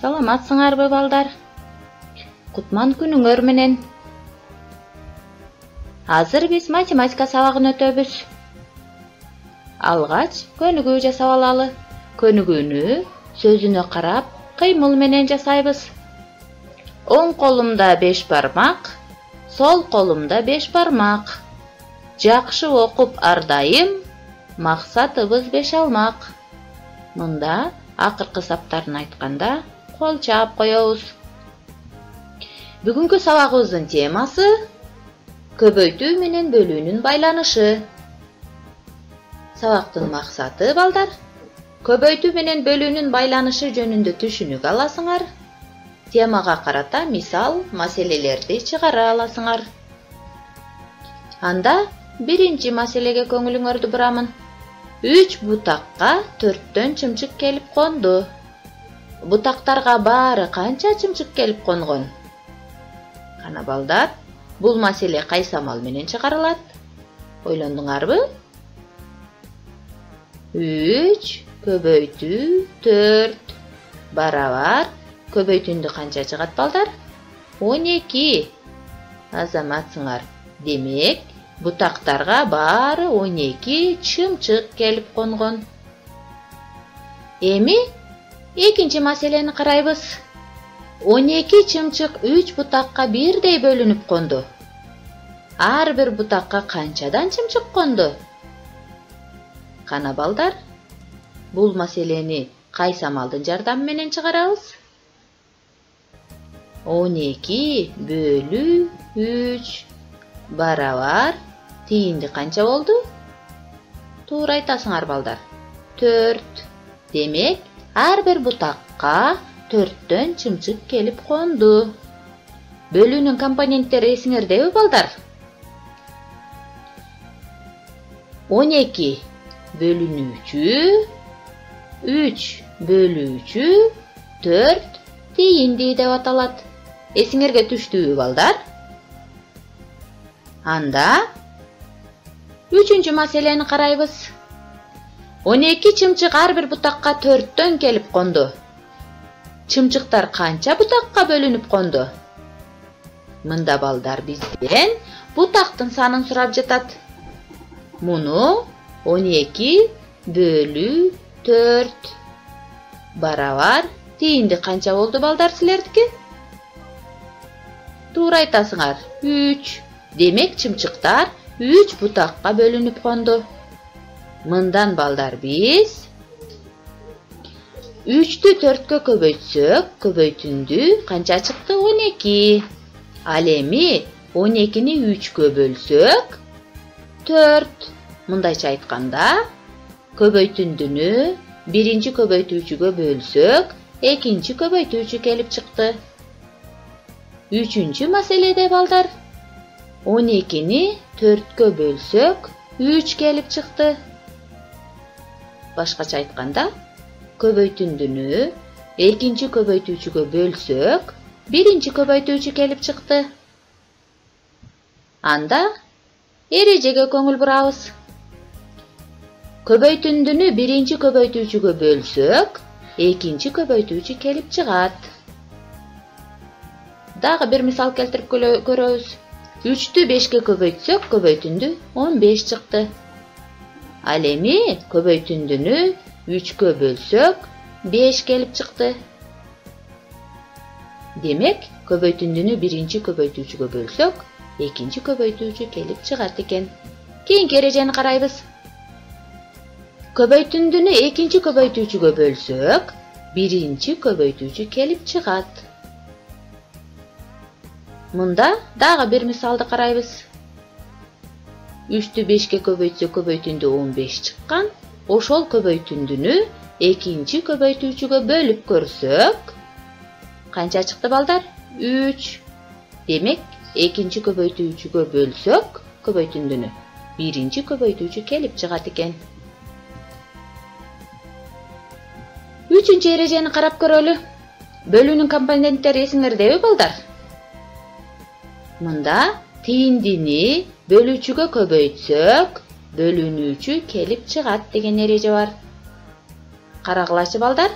Саламатсыңарбы балдар? Кутман күнүңөр менен. Азыр биз математика сабагын өтөбүз. Алгач көнүгүү жасап алалы. Көнүгүүнү сөзүнө карап, кыймыл менен жасайбыз. Оң колумда 5 бармак, сол колумда 5 бармак. Жакшы окуп ардайым, максатыбыз 5 алмак. Мында акыркы саптарын айтканда кол чаап коебуз. Бүгүнкү сабагыбыздын темасы көбөйтүү менен бөлүүнүн байланышы. Сабактын максаты балдар, көбөйтүү менен бөлүүнүн байланышы жөнүндө түшүнүк аласыңар. Темага карата мисал, маселелерди чыгара аласыңар. Анда биринчи маселеге көңүлүңөрдү бурамын. 3 бутакка 4төн чымчык келип конду. Бутактарга баары канча чымчык келип конгон? Кана балдар, бул маселе кайсамал менен чыгарылат? Ойлондуңарбы? 3 көбөйтүү 4 барабар көбөйтүүндү канча чыгат балдар? 12. Азаматсыңар. Демек, бутактарга баары 12 чымчык келип конгон. Эми экинчи маселени карайбыз. 12 чымчык 3 бутакка бирдей бөлүнүп конду. Ар бир бутакка канчадан чымчык конду? Кана балдар, бул маселени кайсамалдын жардамы менен чыгарабыз? 12 бөлүү 3 барабар тийинди канча болду? Туура айтасыңар балдар. 4. Демек, ар бир бутакка 4төн чымчык келип конду. Бөлүүнүн компоненттери эсиңердеби балдар? 12 бөлүнүүчү, 3 бөлүүчү, 4 тийинди деп аталат. Эсиңерге түштүбү балдар? Анда 3-чү маселени карайбыз. 12 чымчык ар бир бутакка 4төн келип конду. Чымчыктар канча бутакка бөлүнүп конду? Мында балдар бизден бутактын санын сурап жатат. Муну 12 бөлүү 4 барабар тийинди канча болду балдар силердики? Туура айтасыңар. 3. Демек, чымчыктар 3 бутакка бөлүнүп конду. Мындан балдар биз 3-тү 4кө көбөйтсөк, көбөйтүндү канча чыкты? 12. Ал эми 12-ни 3кө бөлсөк 4. Мындайча айтканда, көбөйтүндүнү биринчи көбөйтүүчүгө бөлсөк, экинчи көбөйтүүчү келип чыкты. 3-чү маселеде балдар, 12-ни 4кө бөлсөк, 3 келип чыкты. Башкача айтканда, көбөйтүндүнү экинчи көбөйтүүчүгө бөлсөк, биринчи көбөйтүүчү келип чыкты. Анда эрежеге көңүл бурабыз. Көбөйтүндүнү биринчи көбөйтүүчүгө бөлсөк, экинчи көбөйтүүчү келип чыгат. Дагы бир мисал келтирип көрөбүз. 3-тү 5ке көбөйтсөк, көбөйтүндү 15 чыкты. Ал эми көбөйтүндүнү 3кө бөлсөк, 5 келип чыкты. Демек, көбөйтүндүнү биринчи көбөйтүүчүгө бөлсөк, экинчи көбөйтүүчү келип чыгат экен. Кийинки эрежени карайбыз. Көбөйтүндүнү экинчи көбөйтүүчүгө бөлсөк, биринчи көбөйтүүчү келип чыгат. Мында дагы бир мисалды карайбыз. 3-тү 5ке көбөйтсөк, көбөйтүндү 15 чыккан. Ошол көбөйтүндүнү экинчи көбөйтүүчүгө бөлүп көрсөк, канча чыкты балдар? 3. Демек, экинчи көбөйтүүчүгө бөлсөк, көбөйтүндүнү биринчи көбөйтүүчү келип чыгат экен. 3-чү эрежени карап көрөлү. Бөлүүнүн компоненттери эсиңердеби балдар? Мында тийиндини бөлүүчүгө көбөйтсөк, бөлүнүүчү келип чыгат деген эреже бар. Карагылачы балдар.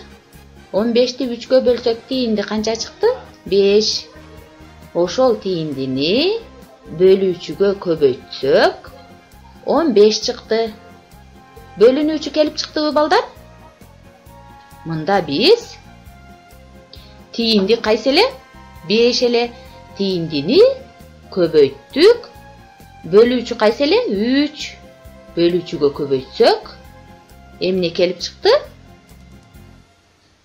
15'ti 3'gө bölsök тиинди канча чыкты? 5. Ошол тииндини бөлүүчүгө көбөйтсөк 15 чыкты. Бөлүнүүчү келип чыктыбы балдар? Мында биз тиинди кайсы эле? 5 эле. Тииндини көбөйттүк. Бөлүүчү кайсы эле? 3. Бөлүүчүгө көбөйтсөк эмне келип чыкты?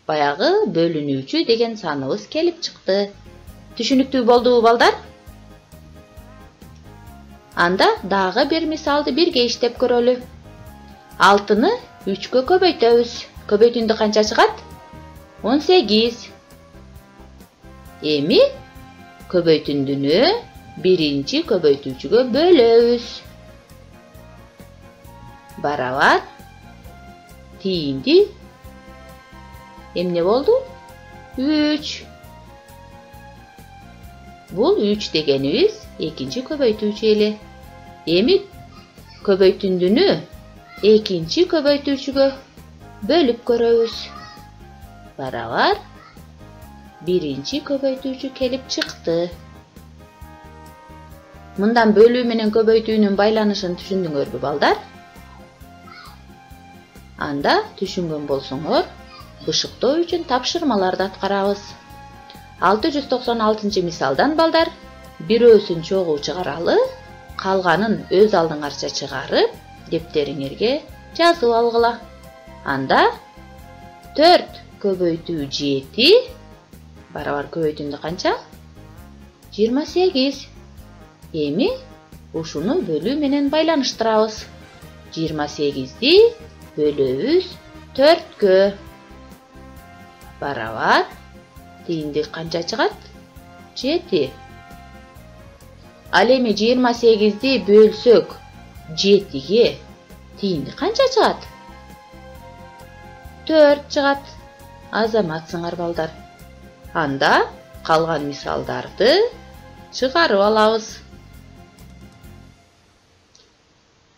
Баягы бөлүнүүчү деген саныбыз келип чыкты. Түшүнүктүү болдубу балдар? Анда дагы бир мисалды бирге иштеп көрөлү. 6-ны 3-кө көбөйтөбүз. Көбөйтүндү канча чыгат? 18. Эми көбөйтүндүнү биринчи көбөйтүүчүгө бөлөбүз. Барабар тиинди эмне болду? 3. Бул 3 дегенибиз экинчи көбөйтүүчү эле. Эми көбөйтүндүнү экинчи көбөйтүүчүгө бөлүп көрөбүз. Барабар биринчи көбөйтүүчү келип чыкты. Мындан бөлүү менен көбөйтүүнүн байланышын түшүндүңөрбү балдар? Анда түшүнгөн болсоңор, бышыктоо үчүн тапшырмаларды аткарабыз. 696 мисалдан балдар, бирөөсүн чогуу чыгаралы, калганын өз алдыңарча чыгарып, дептериңерге жазып алгыла. Анда 4 көбөйтүү 7 барабар көбөйтүндү канча? 28. Эми ушуну бөлүү менен байланыштырабыз. 28-ди бөлөбүз 4-кө. Барабар тиинди канча чыгат? 7. Ал эми 28-ди бөлсөк 7-ге тиинди канча чыгат? 4 чыгат. Азаматсыңар балдар. Анда калган мисалдарды чыгарып алабыз.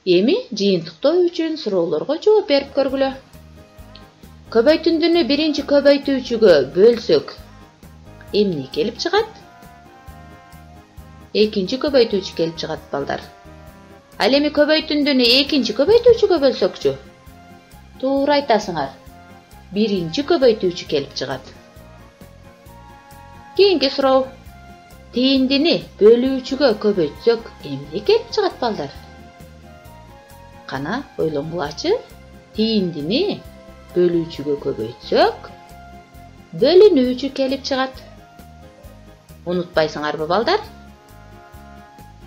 Эми жыйынтыктоо үчүн суроолорго жооп берип көргүлө. Көбөйтүндүнү биринчи көбөйтүүчүгө бөлсөк эмне келип чыгат? Экинчи көбөйтүүчү келип чыгат балдар. Ал эми көбөйтүндүнү экинчи көбөйтүүчүгө бөлсөкчү? Туура айтасыңар. Биринчи көбөйтүүчү келип чыгат. Кийинки суроо. Тииндини бөлүүчүгө көбөйтсөк эмне келип чыгат балдар? Кана ойлонгулачы. Тииндини бөлүүчүгө көбөйтсөк бөлүнүүчү келип чыгат. Унутпайсыңарбы балдар?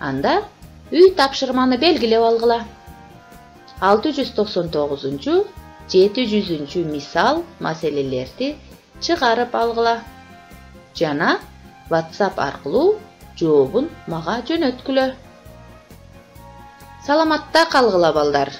Анда үй тапшырманы белгилеп алгыла. 699-700 мисал маселелерди чыгарып алгыла. Жана WhatsApp аркылуу жообун мага жөнөткүлө. Саламатта калгыла балдар.